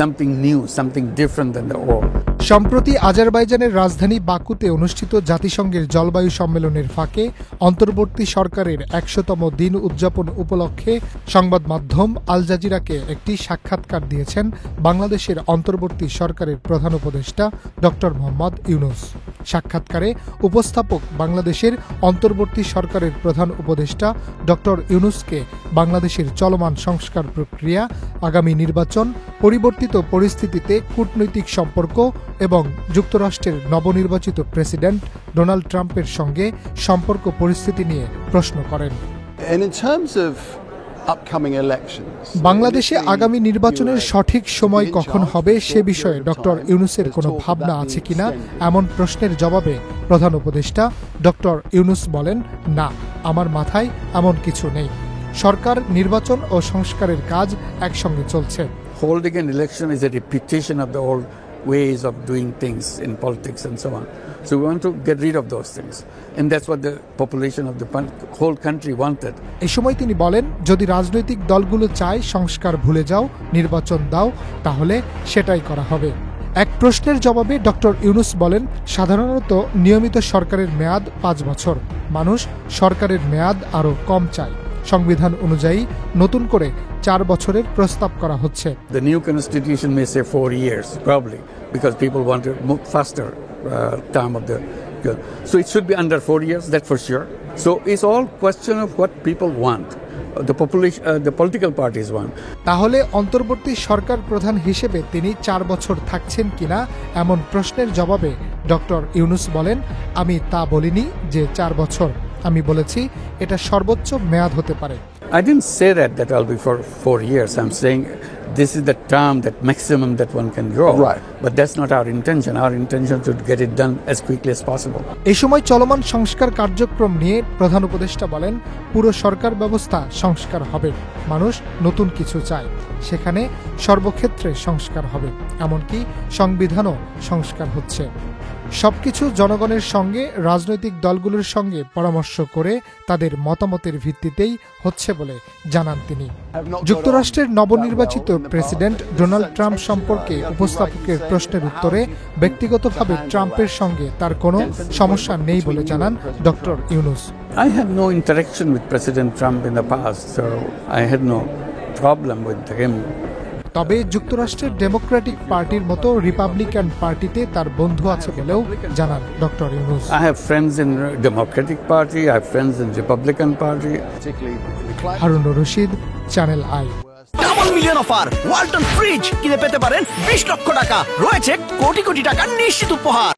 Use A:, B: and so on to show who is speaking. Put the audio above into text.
A: something new, something different than the old.
B: সম্প্রতি আজারবাইজানের রাজধানী বাকুতে অনুষ্ঠিত জাতিসংঘের জলবায়ু সম্মেলনের ফাঁকে অন্তর্বর্তী সরকারের ১০০তম দিন উদযাপন উপলক্ষে সংবাদ মাধ্যম আল জাজিরাকে একটি সাক্ষাৎকার দিয়েছেন বাংলাদেশের অন্তর্বর্তী সরকারের প্রধান উপদেষ্টা ডক্টর মোহাম্মদ ইউনূস। সাক্ষাৎকারে উপস্থাপক বাংলাদেশের অন্তর্বর্তী সরকারের প্রধান উপদেষ্টা ডক্টর ইউনূসকে বাংলাদেশের চলমান সংস্কার প্রক্রিয়া, আগামী নির্বাচন, পরিবর্তিত পরিস্থিতিতে কূটনৈতিক সম্পর্ক এবং যুক্তরাষ্ট্রের নবনির্বাচিত প্রেসিডেন্ট ডোনাল্ড ট্রাম্পের সঙ্গে সম্পর্ক পরিস্থিতি নিয়ে প্রশ্ন করেন। বাংলাদেশে আগামী নির্বাচনের সঠিক সময় কখন হবে সে বিষয়ে ডক্টর ইউনূসের কোনো ভাবনা আছে কিনা এমন প্রশ্নের জবাবে প্রধান উপদেষ্টা ডক্টর ইউনূস বলেন, না, আমার মাথায় এমন কিছু নেই। সরকার নির্বাচন ও সংস্কারের কাজ একসঙ্গে চলছে।
A: Holding an election is a repetition of the old ways of doing things in politics and so on. So we want to get rid of those things. And that's what the population of the whole country wanted.
B: এই সময় তিনি বলেন, যদি রাজনৈতিক দলগুলো চায় সংস্কার ভুলে যাও, নির্বাচন দাও, তাহলে সেটাই করা হবে। এক প্রশ্নের জবাবে ডক্টর ইউনূস বলেন, সাধারণত নিয়মিত সরকারের মেয়াদ ৫ বছর। মানুষ সরকারের মেয়াদ আরও কম চায়। সংবিধান অনুযায়ী নতুন করে ৪ বছরের প্রস্তাব করা হচ্ছে।
A: The new constitution may say 4 years probably because people want to move faster term of the so it should be under 4 years, that for sure. So it's all question of what people want. The population, the political parties want.
B: তাহলে অন্তর্বর্তী সরকার প্রধান হিসেবে তিনি ৪ বছর থাকছেন কিনা এমন প্রশ্নের জবাবে ডক্টর ইউনূস বলেন, আমি তা বলিনি যে ৪ বছর। আমি বলেছি এটা সর্বোচ্চ মেয়াদ হতে পারে।
A: I didn't say that I'll be for 4 years. I'm saying this is the term, that maximum that one can grow.
B: Right.
A: But that's not our intention. Our intention is to get it done as quickly as possible.
B: এই সময় চলমান সংস্কার কার্যক্রম নিয়ে প্রধান উপদেষ্টা বলেন, পুরো সরকার ব্যবস্থা সংস্কার হবে। মানুষ নতুন কিছু চায়, সেখানে সর্বক্ষেত্রে সংস্কার হবে। এমনকি সংবিধানও সংস্কার হচ্ছে। সবকিছু জনগণের সঙ্গে, রাজনৈতিক দলগুলোর সঙ্গে পরামর্শ করে তাদের মতামতের ভিত্তিতেই হচ্ছে বলে জানান তিনি। যুক্তরাষ্ট্রের নবনির্বাচিত প্রেসিডেন্ট ডোনাল্ড ট্রাম্প সম্পর্কে উপস্থাপকের প্রশ্নের উত্তরে ব্যক্তিগতভাবে ট্রাম্পের সঙ্গে তার কোনো সমস্যা নেই বলে জানান doctor Yunus.
A: I had no interaction with President Trump in the past, so I had no problem with him.
B: তবে যুক্তরাষ্ট্রের ডেমোক্রেটিক পার্টির মতো রিপাবলিকান পার্টিতে তার বন্ধু আছে বলেও জানান doctor Yunus.
A: I have friends in Democratic Party, I have friends in Republican Party.
B: Harunur Rashid, channel I.
C: Double million offer, Walton fridge কিনে পেতে পারেন 20 লক্ষ টাকা, রয়েছে কোটি কোটি টাকার নিশ্চিত উপহার।